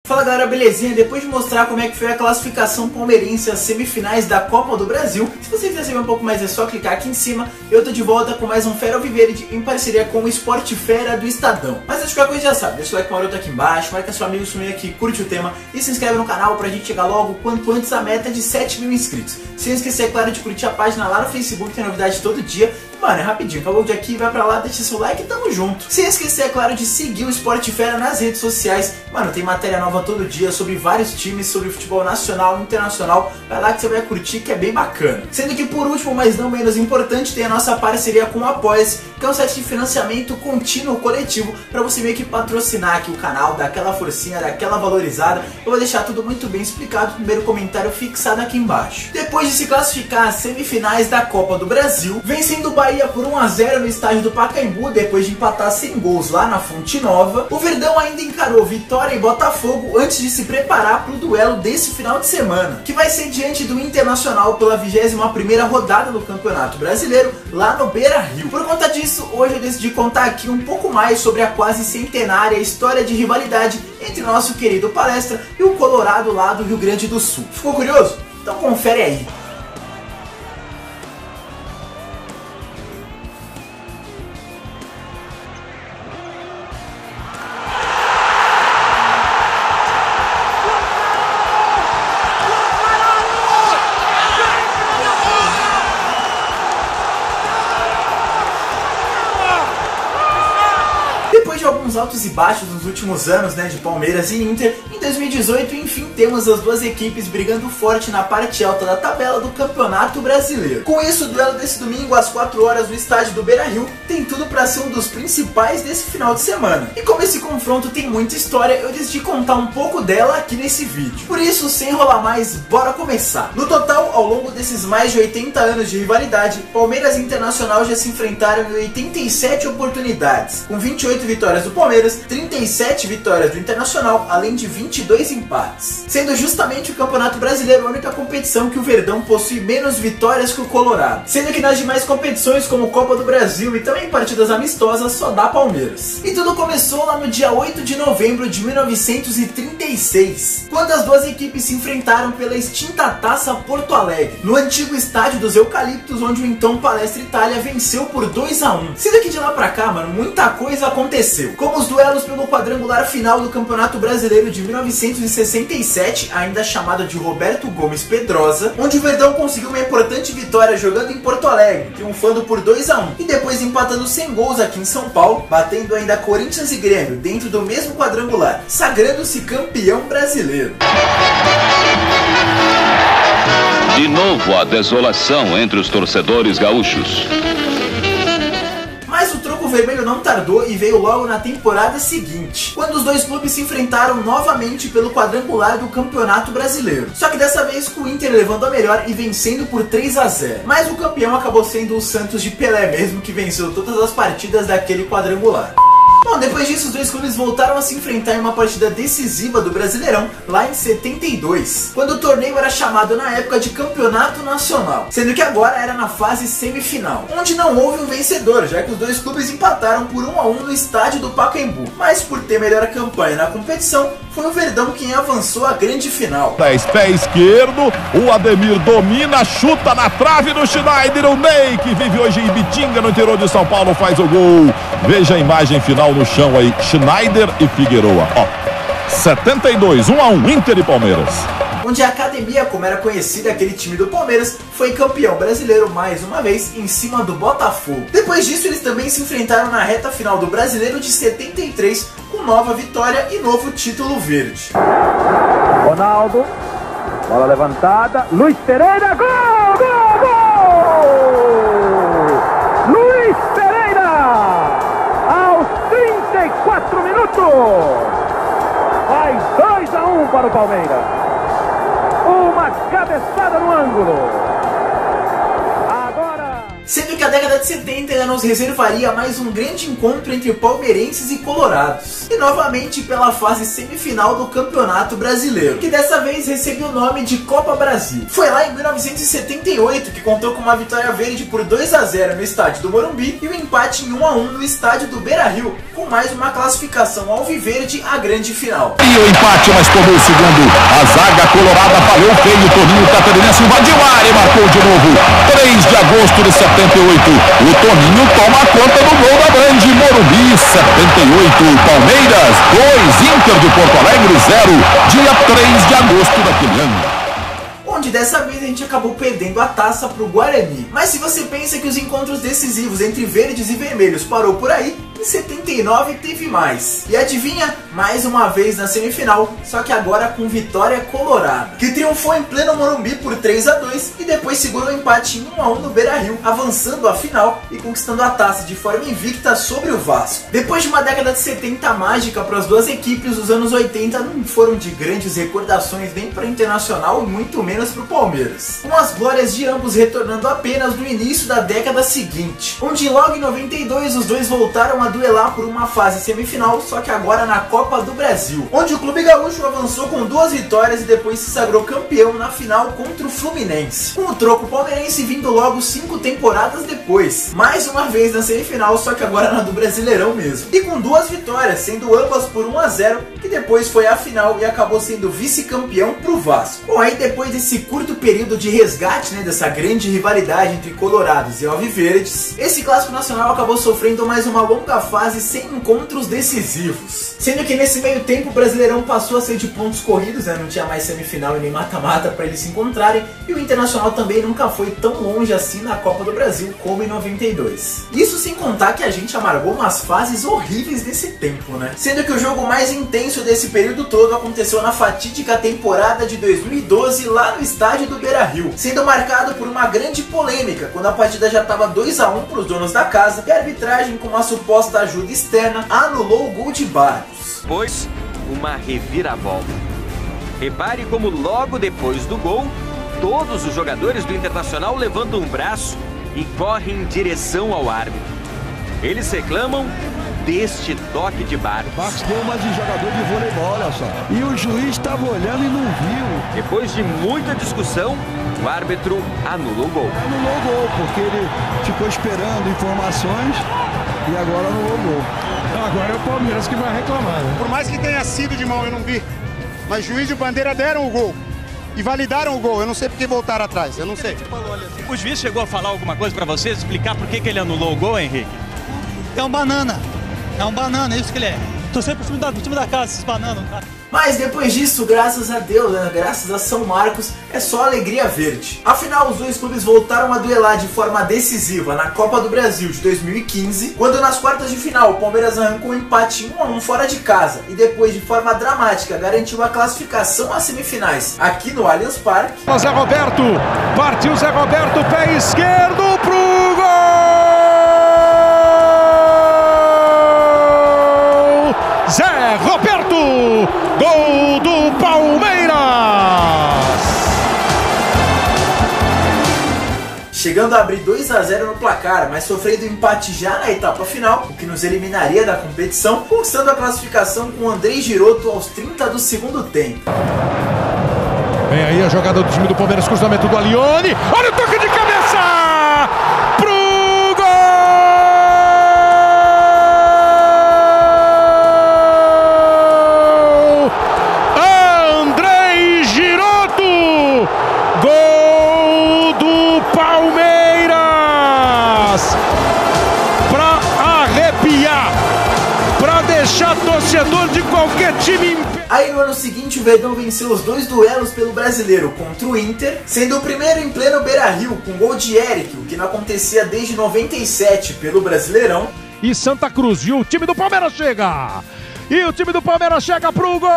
Fala galera, belezinha? Depois de mostrar como é que foi a classificação palmeirense às semifinais da Copa do Brasil, se você quiser saber um pouco mais é só clicar aqui em cima. Eu tô de volta com mais um Fera Alviverde em parceria com o Esporte Fera do Estadão. Mas antes de qualquer coisa já sabe, deixa o like maroto aqui embaixo, marca seu amigo sumiu aqui, curte o tema e se inscreve no canal pra gente chegar logo quanto antes a meta de 7 mil inscritos. Sem esquecer, é claro, de curtir a página lá no Facebook, tem novidade todo dia. Mano, é rapidinho, acabou de aqui, vai pra lá, deixa seu like e tamo junto. Sem esquecer, é claro, de seguir o Esporte Fera nas redes sociais. Mano, tem matéria nova todo dia sobre vários times, sobre futebol nacional e internacional. Vai lá que você vai curtir, que é bem bacana. Sendo que por último, mas não menos importante, tem a nossa parceria com o Apoia-se, que é um site de financiamento contínuo coletivo pra você meio que patrocinar aqui o canal, dar aquela forcinha, dar aquela valorizada. Eu vou deixar tudo muito bem explicado no primeiro comentário fixado aqui embaixo. Depois de se classificar às semifinais da Copa do Brasil, vencendo o Bahia por 1 a 0 no estádio do Pacaembu, depois de empatar sem gols lá na Fonte Nova, o Verdão ainda encarou Vitória e Botafogo antes de se preparar para o duelo desse final de semana, que vai ser diante do Internacional pela 21ª rodada do Campeonato Brasileiro, lá no Beira-Rio. Por conta disso, hoje eu decidi contar aqui um pouco mais sobre a quase centenária história de rivalidade entre nosso querido Palestra e o Colorado lá do Rio Grande do Sul. Ficou curioso? Então confere aí. Depois de alguns altos e baixos nos últimos anos, de Palmeiras e Inter, em 2018, enfim, temos as duas equipes brigando forte na parte alta da tabela do Campeonato Brasileiro. Com isso, o duelo desse domingo às 4 horas no estádio do Beira-Rio tem tudo para ser um dos principais desse final de semana. E como esse confronto tem muita história, eu decidi contar um pouco dela aqui nesse vídeo. Por isso, sem enrolar mais, bora começar! No total, ao longo desses mais de 80 anos de rivalidade, Palmeiras e Internacional já se enfrentaram em 87 oportunidades, com 28 vitórias do Palmeiras, 37 vitórias do Internacional, além de 22 empates. Sendo justamente o Campeonato Brasileiro a única competição que o Verdão possui menos vitórias que o Colorado. Sendo que nas demais competições, como Copa do Brasil e também partidas amistosas, só dá Palmeiras. E tudo começou lá no dia 8 de novembro de 1936, quando as duas equipes se enfrentaram pela extinta Taça Porto Alegre, no antigo estádio dos Eucaliptos, onde o então Palestra Itália venceu por 2 a 1. Sendo que de lá pra cá, mano, muita coisa aconteceu. Como os duelos pelo quadrangular final do Campeonato Brasileiro de 1967, ainda chamada de Roberto Gomes Pedrosa, onde o Verdão conseguiu uma importante vitória jogando em Porto Alegre, triunfando por 2 a 1, e depois empatando sem gols aqui em São Paulo, batendo ainda Corinthians e Grêmio dentro do mesmo quadrangular, sagrando-se campeão brasileiro. De novo a desolação entre os torcedores gaúchos. Mas o troco vermelho não tardou e veio logo na temporada seguinte, quando os dois clubes se enfrentaram novamente pelo quadrangular do Campeonato Brasileiro. Só que dessa vez com o Inter levando a melhor e vencendo por 3 a 0. Mas o campeão acabou sendo o Santos de Pelé mesmo, que venceu todas as partidas daquele quadrangular. Bom, depois disso os dois clubes voltaram a se enfrentar em uma partida decisiva do Brasileirão, lá em 72, quando o torneio era chamado na época de Campeonato Nacional, sendo que agora era na fase semifinal, onde não houve um vencedor, já que os dois clubes empataram por 1 a 1 no estádio do Pacaembu. Mas por ter melhor campanha na competição, foi o Verdão quem avançou à grande final. 10, pé esquerdo, o Ademir domina, chuta na trave do Schneider, o Ney, que vive hoje em Bitinga, no interior de São Paulo, faz o gol. Veja a imagem final no chão aí, Schneider e Figueroa, 72, 1 a 1, Inter e Palmeiras. Onde a Academia, como era conhecida aquele time do Palmeiras, foi campeão brasileiro mais uma vez em cima do Botafogo. Depois disso eles também se enfrentaram na reta final do Brasileiro de 73, com nova vitória e novo título verde. Ronaldo, bola levantada, Luiz Pereira, gol, gol, gol! Luiz Pereira! Aos 34 minutos, faz 2 a 1 para o Palmeiras. Uma cabeçada no ângulo. Sendo que a década de 70 ainda nos reservaria mais um grande encontro entre palmeirenses e colorados, e novamente pela fase semifinal do Campeonato Brasileiro, que dessa vez recebeu o nome de Copa Brasil. Foi lá em 1978 que contou com uma vitória verde por 2-0 no estádio do Morumbi e um empate em 1-1 no estádio do Beira-Rio, com mais uma classificação alviverde à grande final. E o empate, mas tomou o segundo. A zaga colorada falhou feio. Toninho Catarinense invadiu a área e marcou de novo. 3 de agosto de 78. O Toninho toma conta do gol da Band. Morumbi 78. Palmeiras 2, Inter de Porto Alegre 0. Dia 3 de agosto daquele ano. Onde dessa vez a gente acabou perdendo a taça para o Guarani. Mas se você pensa que os encontros decisivos entre verdes e vermelhos parou por aí, em 79 teve mais. E adivinha? Mais uma vez na semifinal, só que agora com vitória colorada, que triunfou em pleno Morumbi por 3-2 e depois segurou o empate em 1-1 no Beira-Rio, avançando à final e conquistando a taça de forma invicta sobre o Vasco. Depois de uma década de 70 mágica para as duas equipes, os anos 80 não foram de grandes recordações nem para o Internacional e muito menos para o Palmeiras, com as glórias de ambos retornando apenas no início da década seguinte, onde logo em 92 os dois voltaram a duelar por uma fase semifinal, só que agora na Copa do Brasil, onde o clube gaúcho avançou com 2 vitórias e depois se sagrou campeão na final contra o Fluminense, com o troco palmeirense vindo logo 5 temporadas depois, mais uma vez na semifinal, só que agora na do Brasileirão mesmo, e com 2 vitórias, sendo ambas por 1-0, que depois foi a final e acabou sendo vice-campeão pro Vasco. Bom, aí depois desse curto período de resgate, dessa grande rivalidade entre colorados e alviverdes, esse clássico nacional acabou sofrendo mais uma longa fase sem encontros decisivos, sendo que nesse meio tempo o Brasileirão passou a ser de pontos corridos, não tinha mais semifinal e nem mata-mata para eles se encontrarem, e o Internacional também nunca foi tão longe assim na Copa do Brasil como em 92. Isso sem contar que a gente amargou umas fases horríveis desse tempo, sendo que o jogo mais intenso desse período todo aconteceu na fatídica temporada de 2012 lá no estádio do Beira-Rio, sendo marcado por uma grande polêmica, quando a partida já estava 2-1 para os donos da casa e a arbitragem, com uma suposta ajuda externa, anulou o gol de Barcos. Pois, uma reviravolta. Repare como logo depois do gol, todos os jogadores do Internacional levantam um braço e correm em direção ao árbitro. Eles reclamam deste toque de Barcos. Barcos deu uma de jogador de voleibol, olha só. E o juiz estava olhando e não viu. Depois de muita discussão, o árbitro anulou o gol. Anulou o gol, porque ele ficou esperando informações e agora anulou o gol. Agora é o Palmeiras que vai reclamar, Por mais que tenha sido de mão, eu não vi. Mas juiz e bandeira deram o gol. E validaram o gol. Eu não sei porque voltaram atrás. Eu não sei. O juiz chegou a falar alguma coisa pra vocês? Explicar por que ele anulou o gol, Henrique? É um banana. É um banana, é isso que ele é. Tô sempre pro time da casa, esses bananas, cara. Mas depois disso, graças a Deus, graças a São Marcos, é só alegria verde. Afinal, os dois clubes voltaram a duelar de forma decisiva na Copa do Brasil de 2015, quando nas quartas de final o Palmeiras arrancou um empate 1-1 fora de casa e depois, de forma dramática, garantiu a classificação às semifinais aqui no Allianz Parque. Zé Roberto, partiu Zé Roberto, pé esquerdo pro gol! Zé Roberto, gol do Palmeiras! Chegando a abrir 2-0 no placar, mas sofrendo empate já na etapa final, o que nos eliminaria da competição, conquistando a classificação com Andrei Giroto aos 30 do segundo tempo. Vem aí a jogada do time do Palmeiras, cruzamento do Alione, olha o toque de cabeça! Pro gol! Andrei Giroto! Gol do Palmeiras! Pra arrepiar, pra deixar torcedor de qualquer time em pé. Aí no ano seguinte o Verdão venceu os 2 duelos pelo Brasileiro contra o Inter, sendo o primeiro em pleno Beira-Rio com gol de Eric, o que não acontecia desde 97 pelo Brasileirão. E Santa Cruz, e o time do Palmeiras chega! E o time do Palmeiras chega pro gol!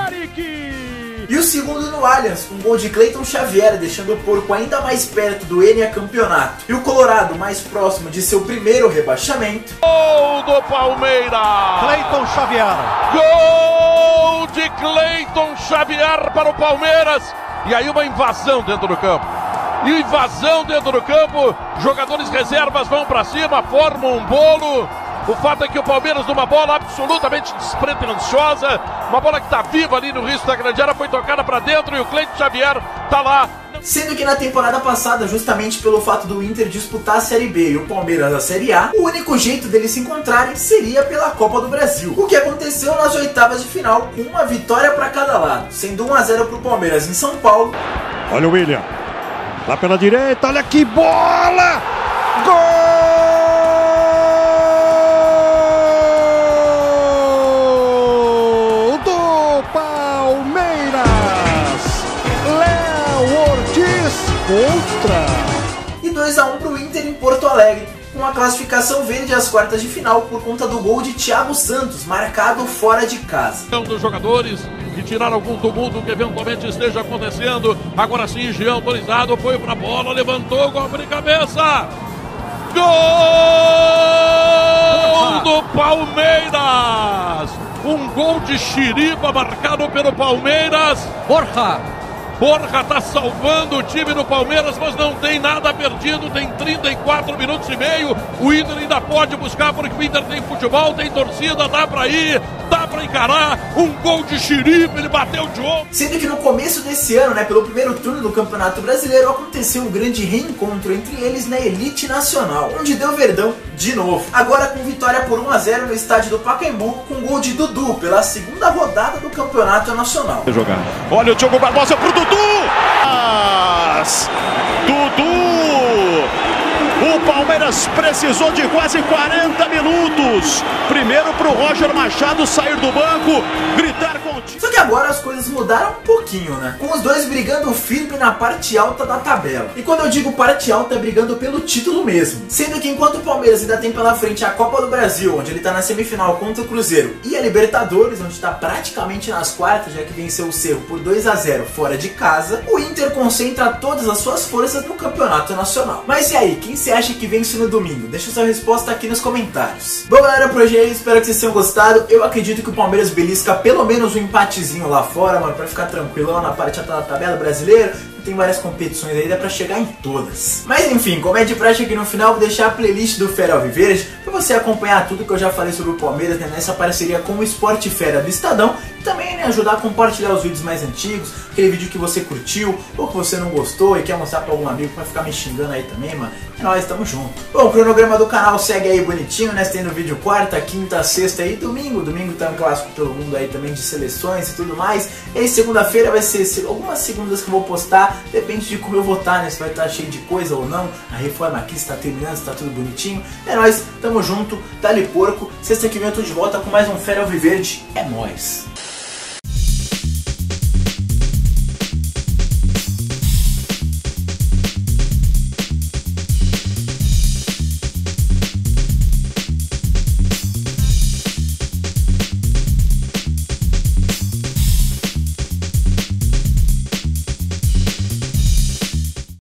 Eric! E o segundo no Allianz, com gol de Cleiton Xavier, deixando o Porco ainda mais perto do campeonato. E o Colorado mais próximo de seu primeiro rebaixamento. Gol do Palmeiras! Cleiton Xavier! Gol de Cleiton Xavier para o Palmeiras! E aí uma invasão dentro do campo. E invasão dentro do campo. Jogadores reservas vão pra cima, formam um bolo. O fato é que o Palmeiras, numa bola absolutamente despretensiosa, uma bola que está viva ali no risco da grande área, foi tocada para dentro e o Cleiton Xavier tá lá. Sendo que na temporada passada, justamente pelo fato do Inter disputar a Série B e o Palmeiras a Série A, o único jeito deles se encontrarem seria pela Copa do Brasil. O que aconteceu nas oitavas de final, com uma vitória para cada lado, sendo 1 a 0 para o Palmeiras em São Paulo. Olha o William, lá pela direita, olha que bola! Gol! E 2 a 1 para o Inter em Porto Alegre, com a classificação verde às quartas de final por conta do gol de Thiago Santos, marcado fora de casa. Dos jogadores que tiraram algum tumulto que eventualmente esteja acontecendo. Agora sim, Jean autorizado, foi para a bola, levantou, gol de cabeça. Gol do Palmeiras! Um gol de chiripa marcado pelo Palmeiras. Borja tá salvando o time do Palmeiras, mas não tem nada perdido, tem 34 minutos e meio, o Inter ainda pode buscar, porque o Inter tem futebol, tem torcida, dá pra ir, dá pra encarar, um gol de chiripa, ele bateu de ombro. Sendo que no começo desse ano, pelo primeiro turno do Campeonato Brasileiro, aconteceu um grande reencontro entre eles na elite nacional, onde deu Verdão de novo. Agora com vitória por 1 a 0 no estádio do Pacaembu, com gol de Dudu, pela segunda rodada do Campeonato Nacional. Olha o Diogo Barbosa pro Dudu! O Palmeiras precisou de quase 40 minutos. Primeiro pro Roger Machado sair do banco, gritar com o time. Só que agora as coisas mudaram um pouquinho, Com os dois brigando firme na parte alta da tabela. E quando eu digo parte alta, é brigando pelo título mesmo. Sendo que enquanto o Palmeiras ainda tem pela frente a Copa do Brasil, onde ele tá na semifinal contra o Cruzeiro, e a Libertadores, onde tá praticamente nas quartas, já que venceu o Cerro por 2 a 0 fora de casa, o Inter concentra todas as suas forças no Campeonato Nacional. Mas e aí, quem você acha que vence no domingo? Deixa sua resposta aqui nos comentários. Bom galera, por hoje é isso, espero que vocês tenham gostado. Eu acredito que o Palmeiras belisca pelo menos um empatezinho lá fora, mano, pra ficar tranquilão na parte alta da tabela brasileira. Tem várias competições aí, dá pra chegar em todas. Mas enfim, como é de praxe aqui no final, vou deixar a playlist do Fera Alviverde pra você acompanhar tudo que eu já falei sobre o Palmeiras, nessa parceria com o Esporte Fera do Estadão. E também, ajudar a compartilhar os vídeos mais antigos, aquele vídeo que você curtiu ou que você não gostou e quer mostrar pra algum amigo pra ficar me xingando aí também, mano. É nóis, tamo junto. Bom, o cronograma do canal segue aí bonitinho, Tendo vídeo quarta, quinta, sexta e domingo. Domingo tá um clássico pelo mundo aí também de seleções e tudo mais. E aí segunda-feira vai ser algumas segundas que eu vou postar, depende de como eu votar, se vai estar cheio de coisa ou não. A reforma aqui está terminando, está tudo bonitinho. É nóis, tamo junto, dá-lhe porco. Sexta que vem eu tô de volta com mais um Fera Alviverde. É nóis.